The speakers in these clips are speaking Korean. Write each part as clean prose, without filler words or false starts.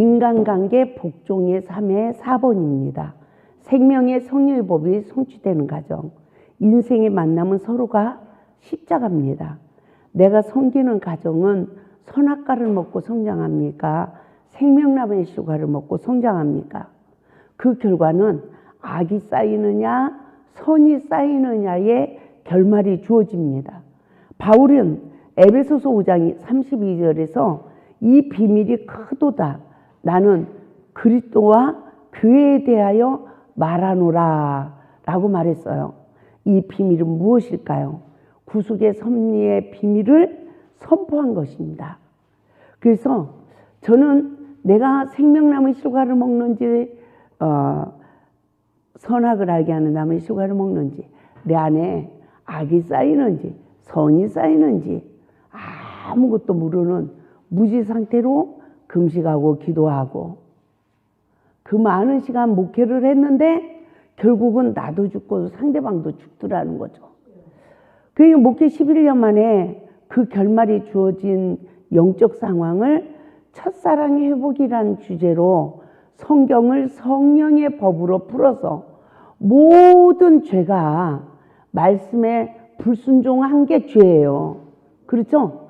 인간관계 복종의 3의 4번입니다. 생명의 성령의 법이 성취되는 과정. 인생의 만남은 서로가 십자가입니다. 내가 섬기는 가정은 선악과를 먹고 성장합니까? 생명나무의 실과를 먹고 성장합니까? 그 결과는 악이 쌓이느냐 선이 쌓이느냐의 결말이 주어집니다. 바울은 에베소서 5장 32절에서 이 비밀이 크도다. 나는 그리스도와 교회에 대하여 말하노라 라고 말했어요. 이 비밀은 무엇일까요? 구속의 섭리의 비밀을 선포한 것입니다. 그래서 저는 내가 생명나무의 실과를 먹는지 선악을 알게 하는 나무의 실과를 먹는지 내 안에 악이 쌓이는지 선이 쌓이는지 아무것도 모르는 무지 상태로 금식하고 기도하고 그 많은 시간 목회를 했는데 결국은 나도 죽고 상대방도 죽더라는 거죠. 그 목회 11년 만에 그 결말이 주어진 영적 상황을 첫사랑의 회복이라는 주제로 성경을 성령의 법으로 풀어서 모든 죄가 말씀에 불순종한 게 죄예요. 그렇죠?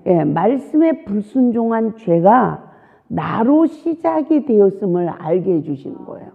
예, 말씀에 불순종한 죄가 나로 시작이 되었음을 알게 해주시는 거예요.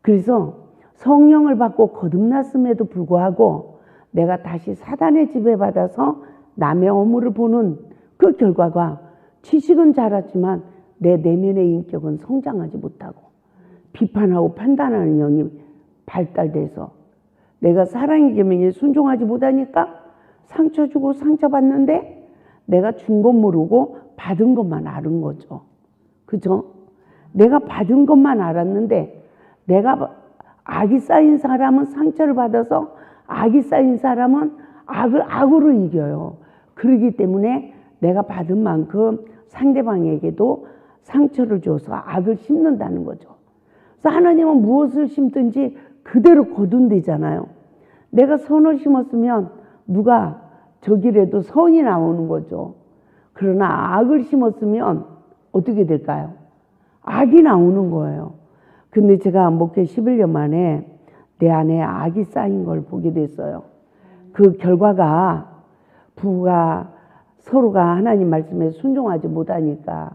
그래서 성령을 받고 거듭났음에도 불구하고 내가 다시 사단의 지배받아서 남의 허물을 보는 그 결과가 지식은 잘하지만 내 내면의 인격은 성장하지 못하고 비판하고 판단하는 영이 발달돼서 내가 사랑의 계명에 순종하지 못하니까 상처 주고 상처받는데 내가 준 것 모르고 받은 것만 아는 거죠. 그죠? 내가 받은 것만 알았는데 내가 악이 쌓인 사람은 상처를 받아서 악이 쌓인 사람은 악으로 이겨요. 그러기 때문에 내가 받은 만큼 상대방에게도 상처를 줘서 악을 심는다는 거죠. 그래서 하나님은 무엇을 심든지 그대로 거둔대잖아요. 내가 선을 심었으면 누가 저기라도 선이 나오는 거죠. 그러나 악을 심었으면 어떻게 될까요? 악이 나오는 거예요. 근데 제가 목회 11년 만에 내 안에 악이 쌓인 걸 보게 됐어요. 그 결과가 부부가 서로가 하나님 말씀에 순종하지 못하니까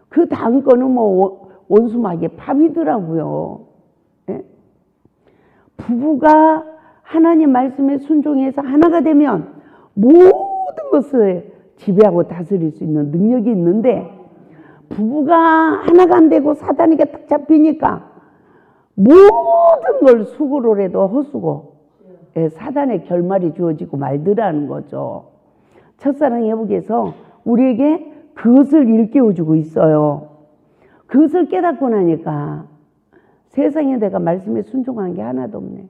그 다음 거는 뭐 원수막에 밥이더라고요. 예? 부부가 하나님 말씀에 순종해서 하나가 되면 모든 것을 지배하고 다스릴 수 있는 능력이 있는데 부부가 하나가 안 되고 사단에게 딱 잡히니까 모든 걸 수고를 해도 헛수고 사단의 결말이 주어지고 말더라는 거죠. 첫사랑의 회복에서 우리에게 그것을 일깨워주고 있어요. 그것을 깨닫고 나니까 세상에 내가 말씀에 순종한 게 하나도 없네.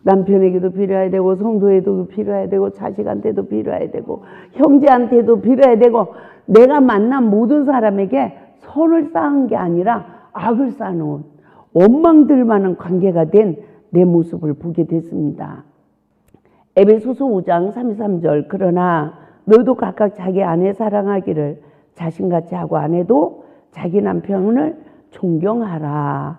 남편에게도 빌어야 되고 성도에도 빌어야 되고 자식한테도 빌어야 되고 형제한테도 빌어야 되고 내가 만난 모든 사람에게 선을 쌓은 게 아니라 악을 쌓아놓은 원망들 많은 관계가 된 내 모습을 보게 됐습니다. 에베소서 5장 33절 그러나 너도 각각 자기 아내 사랑하기를 자신같이 하고 아내도 자기 남편을 존경하라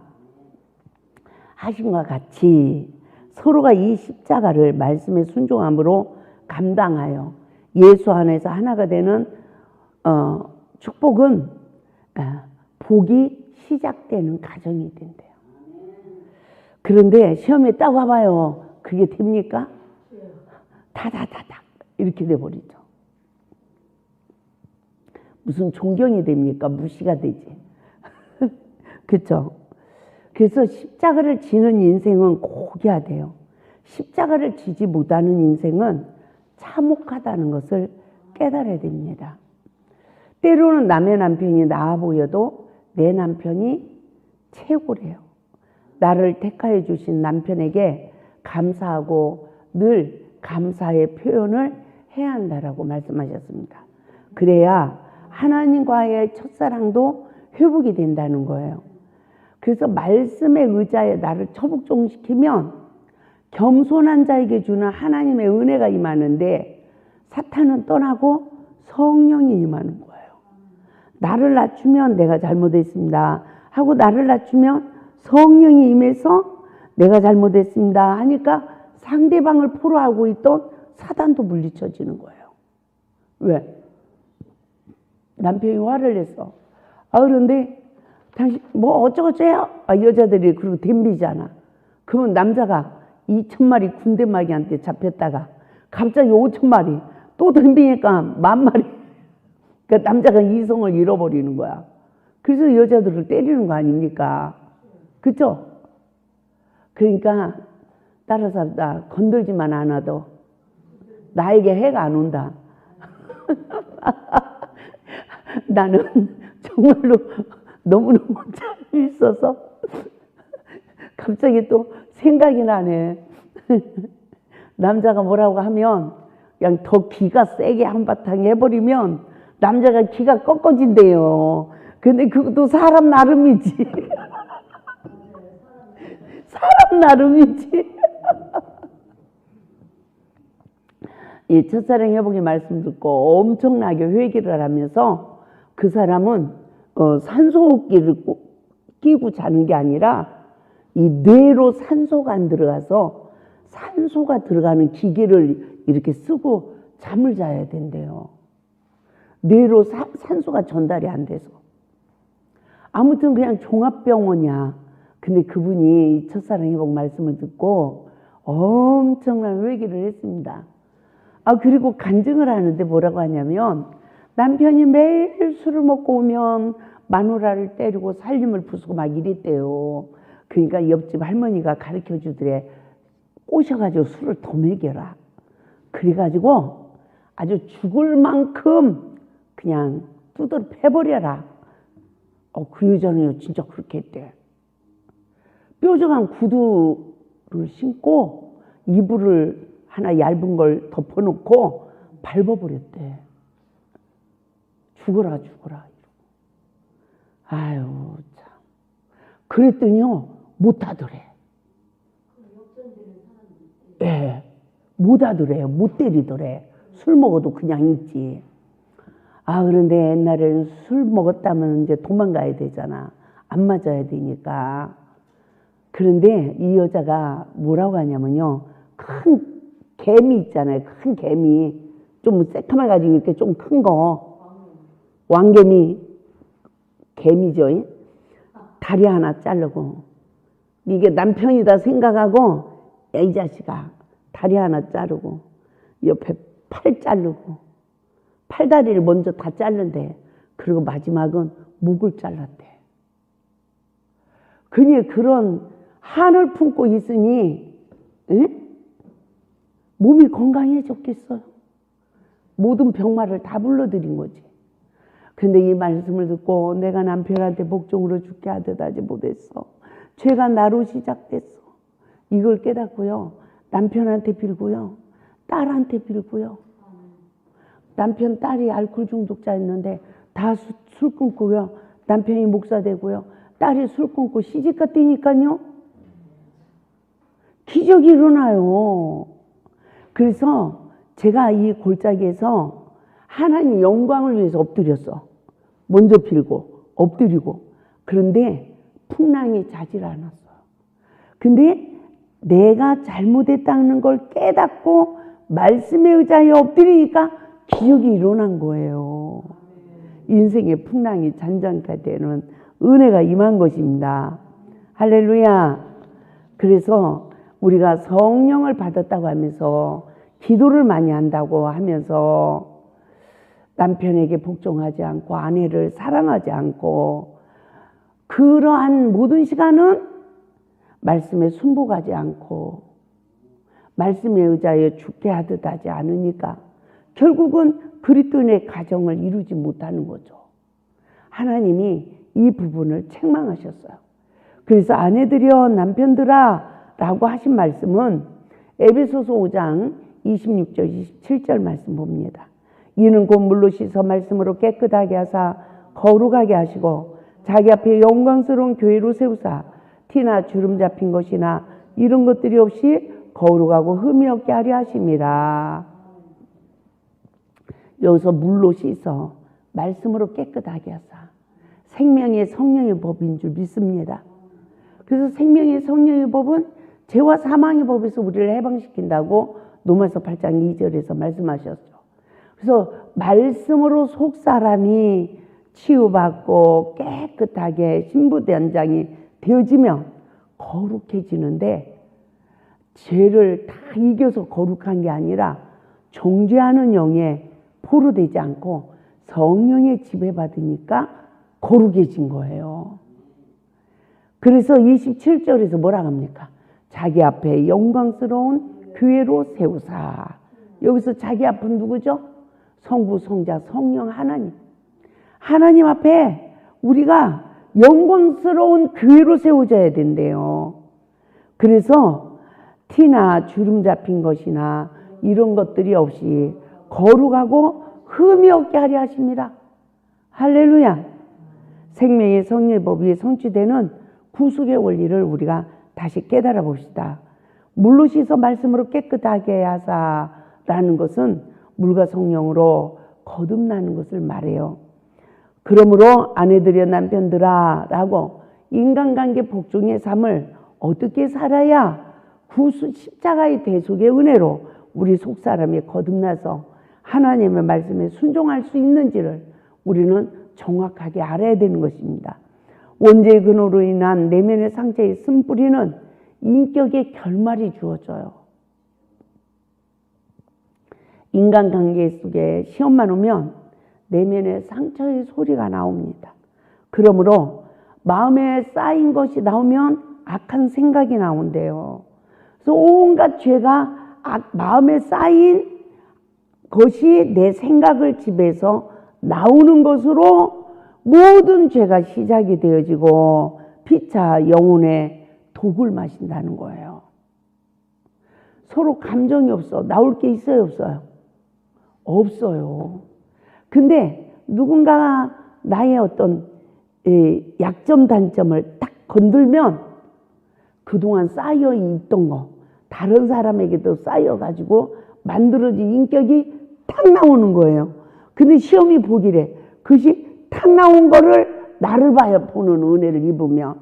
하심과 같이 서로가 이 십자가를 말씀에 순종함으로 감당하여 예수 안에서 하나가 되는 축복은 복이 시작되는 가정이 된대요. 그런데 시험에 딱 와봐요. 그게 됩니까? 다다다닥 이렇게 돼버리죠. 무슨 존경이 됩니까? 무시가 되지. 그렇죠? 그래서 십자가를 지는 인생은 고귀해야 돼요. 십자가를 지지 못하는 인생은 참혹하다는 것을 깨달아야 됩니다. 때로는 남의 남편이 나아 보여도 내 남편이 최고래요. 나를 택하여 주신 남편에게 감사하고 늘 감사의 표현을 해야 한다라고 말씀하셨습니다. 그래야 하나님과의 첫사랑도 회복이 된다는 거예요. 그래서 말씀의 의자에 나를 처복종시키면 겸손한 자에게 주는 하나님의 은혜가 임하는데 사탄은 떠나고 성령이 임하는 거예요. 나를 낮추면 내가 잘못했습니다 하고 나를 낮추면 성령이 임해서 내가 잘못했습니다 하니까 상대방을 포로하고 있던 사단도 물리쳐지는 거예요. 왜? 남편이 화를 냈어. 그런데 당신 뭐 어쩌고저쩌요? 여자들이 그러고 덤비잖아. 그러면 남자가 2,000마리 군대마귀한테 잡혔다가 갑자기 5,000마리 또 덤비니까 10,000마리. 그러니까 남자가 이성을 잃어버리는 거야. 그래서 여자들을 때리는 거 아닙니까? 그죠? 그러니까 따라잡다 건들지만 않아도 나에게 해가 안 온다. 나는 정말로 너무너무 재미있어서 갑자기 또 생각이 나네. 남자가 뭐라고 하면 그냥 더 기가 세게 한바탕 해버리면 남자가 기가 꺾어진대요. 근데 그것도 사람 나름이지. 사람 나름이지. 이 첫사랑 회복의 말씀 듣고 엄청나게 회개를 하면서 그 사람은 산소호흡기를 끼고 자는 게 아니라 이 뇌로 산소가 안 들어가서 산소가 들어가는 기계를 이렇게 쓰고 잠을 자야 된대요. 뇌로 산소가 전달이 안 돼서. 아무튼 그냥 종합병원이야. 근데 그분이 이 첫사랑 회복 말씀을 듣고 엄청난 회개를 했습니다. 그리고 간증을 하는데 뭐라고 하냐면 남편이 매일 술을 먹고 오면 마누라를 때리고 살림을 부수고 막 이랬대요. 그러니까 옆집 할머니가 가르쳐 주더래. 꼬셔가지고 술을 더 먹여라. 그래가지고 아주 죽을 만큼 그냥 두드러 패버려라. 그 여자는 진짜 그렇게 했대. 뾰족한 구두를 신고 이불을 하나 얇은 걸 덮어놓고 밟아버렸대. 죽어라 죽어라. 아유 참. 그랬더니요 못하더래. 예, 못하더래. 못 때리더래. 술 먹어도 그냥 있지. 그런데 옛날에는 술 먹었다면 이제 도망가야 되잖아. 안 맞아야 되니까. 그런데 이 여자가 뭐라고 하냐면요. 큰 개미 있잖아요. 큰 개미. 좀 새카만 가지고 이렇게 좀 큰 거. 왕개미. 개미죠. 다리 하나 자르고. 이게 남편이다 생각하고, 야, 이 자식아. 다리 하나 자르고. 옆에 팔 자르고. 팔다리를 먼저 다 자른대. 그리고 마지막은 목을 잘랐대. 그니 그런 한을 품고 있으니, 응? 몸이 건강해졌겠어요. 모든 병마를 다 불러들인 거지. 근데 이 말씀을 듣고 내가 남편한테 복종으로 죽게 하듯 하지 못했어. 죄가 나로 시작됐어. 이걸 깨닫고요. 남편한테 빌고요. 딸한테 빌고요. 남편 딸이 알코올 중독자였는데 다 술 끊고요. 남편이 목사 되고요. 딸이 술 끊고 시집가 뛰니까요. 기적이 일어나요. 그래서 제가 이 골짜기에서 하나님 영광을 위해서 엎드렸어. 먼저 빌고 엎드리고. 그런데 풍랑이 자질 않았어요. 근데 내가 잘못했다는 걸 깨닫고 말씀의 의자에 엎드리니까 기적이 일어난 거예요. 인생의 풍랑이 잔잔케 되는 은혜가 임한 것입니다. 할렐루야. 그래서 우리가 성령을 받았다고 하면서 기도를 많이 한다고 하면서 남편에게 복종하지 않고 아내를 사랑하지 않고 그러한 모든 시간은 말씀에 순복하지 않고 말씀의 의자에 죽게 하듯 하지 않으니까 결국은 그리스도인의 가정을 이루지 못하는 거죠. 하나님이 이 부분을 책망하셨어요. 그래서 아내들이여 남편들아 라고 하신 말씀은 에베소서 5장 26절 27절 말씀 봅니다. 이는 곧 물로 씻어 말씀으로 깨끗하게 하사 거룩하게 하시고 자기 앞에 영광스러운 교회로 세우사 티나 주름 잡힌 것이나 이런 것들이 없이 거룩하고 흠이 없게 하려 하심이라. 여기서 물로 씻어 말씀으로 깨끗하게 하사 생명의 성령의 법인 줄 믿습니다. 그래서 생명의 성령의 법은 죄와 사망의 법에서 우리를 해방시킨다고 로마서 8장 2절에서 말씀하셨죠. 그래서 말씀으로 속사람이 치유받고 깨끗하게 신부대장이 되어지면 거룩해지는데, 죄를 다 이겨서 거룩한 게 아니라 정죄하는 영에 포로되지 않고 성령의 지배받으니까 거룩해진 거예요. 그래서 27절에서 뭐라 합니까? 자기 앞에 영광스러운 교회로 세우사. 여기서 자기 앞은 누구죠? 성부, 성자, 성령 하나님. 하나님 앞에 우리가 영광스러운 교회로 세워져야 된대요. 그래서 티나 주름 잡힌 것이나 이런 것들이 없이 거룩하고 흠이 없게 하려 하십니다. 할렐루야. 생명의 성령의 법이 성취되는 구속의 원리를 우리가 다시 깨달아 봅시다. 물로 씻어 말씀으로 깨끗하게 하사라는 것은 물과 성령으로 거듭나는 것을 말해요. 그러므로 아내들여 남편들아 라고 인간관계 복종의 삶을 어떻게 살아야 구수 십자가의 대속의 은혜로 우리 속사람이 거듭나서 하나님의 말씀에 순종할 수 있는지를 우리는 정확하게 알아야 되는 것입니다. 원죄의 근원으로 인한 내면의 상처의 쓴뿌리는 인격의 결말이 주어져요. 인간관계 속에 시험만 오면 내면의 상처의 소리가 나옵니다. 그러므로 마음에 쌓인 것이 나오면 악한 생각이 나온대요. 그래서 온갖 죄가 마음에 쌓인 것이 내 생각을 지배해서 나오는 것으로 모든 죄가 시작이 되어지고 피차 영혼의 독을 마신다는 거예요. 서로 감정이 없어. 나올 게 있어요, 없어요? 없어요. 근데 누군가 나의 어떤 약점 단점을 딱 건들면 그동안 쌓여 있던 거 다른 사람에게도 쌓여가지고 만들어진 인격이 탁 나오는 거예요. 근데 시험이 보기래. 그것이 탁 나온 거를 나를 봐야 보는 은혜를 입으며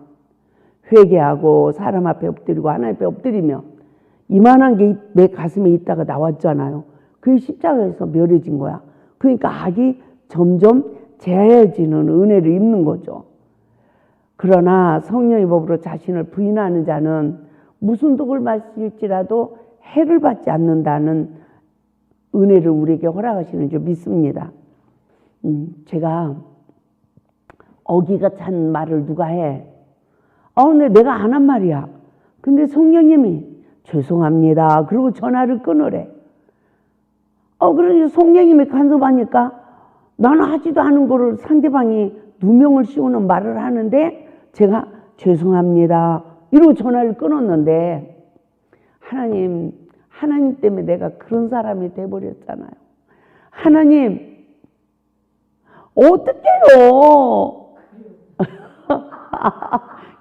회개하고 사람 앞에 엎드리고 하나님 앞에 엎드리며 이만한 게 내 가슴에 있다가 나왔잖아요. 그게 십자가에서 멸해진 거야. 그러니까 악이 점점 제하여지는 은혜를 입는 거죠. 그러나 성령의 법으로 자신을 부인하는 자는 무슨 독을 마실지라도 해를 받지 않는다는 은혜를 우리에게 허락하시는 줄 믿습니다. 제가 어기가 찬 말을 누가 해. 근데 내가 안 한 말이야. 근데 성령님이 죄송합니다. 그리고 전화를 끊으래. 그러니까 성령님이 간섭하니까 나는 하지도 않은 거를 상대방이 누명을 씌우는 말을 하는데 제가 죄송합니다. 이러고 전화를 끊었는데 하나님 때문에 내가 그런 사람이 돼버렸잖아요. 하나님, 어떡해요?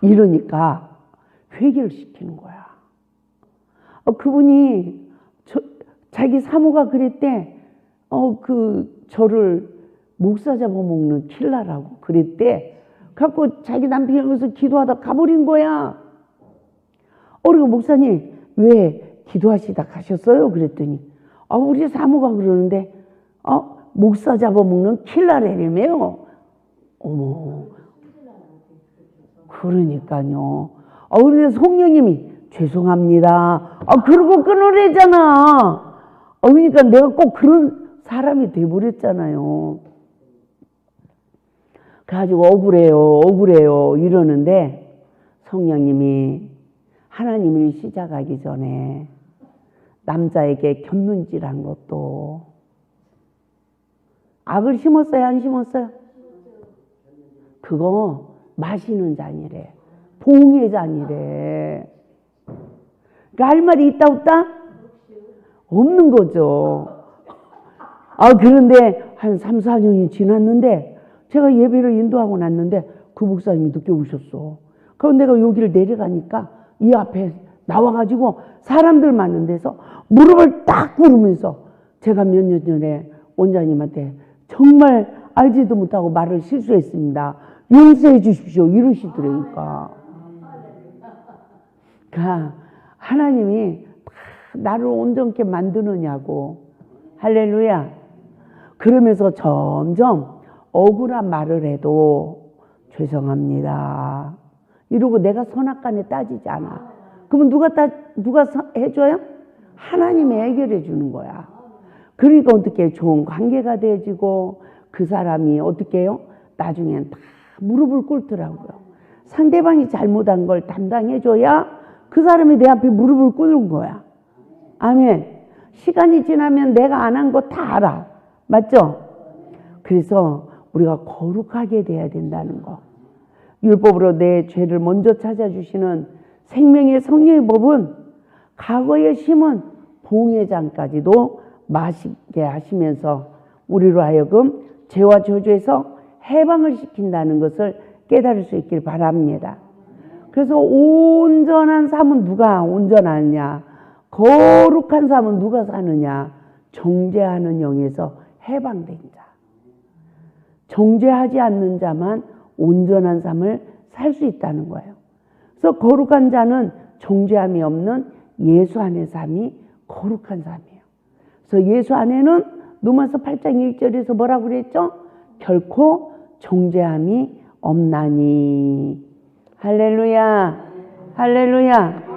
이러니까 회개를 시키는 거야. 그분이 자기 사모가 그랬대. 저를 목사 잡아먹는 킬러라고 그랬대. 갖고 자기 남편이 여기서 기도하다 가버린 거야. 그리고 목사님 왜 기도하시다 가셨어요? 그랬더니 우리 사모가 그러는데 목사 잡아먹는 킬러라며요. 어머, 그러니까요. 그런데 성령님이 죄송합니다. 그러고 끊으래잖아. 그러니까 내가 꼭 그런 사람이 돼버렸잖아요. 그래가지고 억울해요 이러는데 성령님이 하나님이 시작하기 전에 남자에게 곁눈질한 것도 악을 심었어요, 안 심었어요? 그거 마시는 잔이래. 봉의 잔이래. 그러니까 할 말이 있다 없다? 없는 거죠. 그런데 한 3, 4년이 지났는데 제가 예배를 인도하고 났는데 그 목사님이 늦게 오셨어. 그럼 내가 여기를 내려가니까 이 앞에 나와가지고 사람들 많은 데서 무릎을 딱 꿇으면서 제가 몇 년 전에 원장님한테 정말 알지도 못하고 말을 실수했습니다. 용서해 주십시오. 이러시더라니까. 그러니까 하나님이 나를 온전케 만드느냐고. 할렐루야. 그러면서 점점 억울한 말을 해도 죄송합니다. 이러고 내가 선악간에 따지지 않아. 그러면 누가 해줘요? 하나님이 해결해 주는 거야. 그러니까 어떻게 좋은 관계가 되어지고 그 사람이 어떻게 해요? 나중엔 다 무릎을 꿇더라고요. 상대방이 잘못한 걸 담당해줘야 그 사람이 내 앞에 무릎을 꿇는 거야. 아멘. 시간이 지나면 내가 안 한 거 다 알아. 맞죠? 그래서 우리가 거룩하게 돼야 된다는 거. 율법으로 내 죄를 먼저 찾아주시는 생명의 성령의 법은 과거에 심은 봉회장까지도 마시게 하시면서 우리로 하여금 죄와 저주에서 해방을 시킨다는 것을 깨달을 수 있길 바랍니다. 그래서 온전한 삶은 누가 온전하느냐? 거룩한 삶은 누가 사느냐? 정죄하는 영에서 해방된 자. 정죄하지 않는 자만 온전한 삶을 살 수 있다는 거예요. 그래서 거룩한 자는 정죄함이 없는 예수 안의 삶이 거룩한 삶이에요. 그래서 예수 안에는 로마서 8장 1절에서 뭐라고 그랬죠? 결코 정죄함이 없나니. 할렐루야. 할렐루야.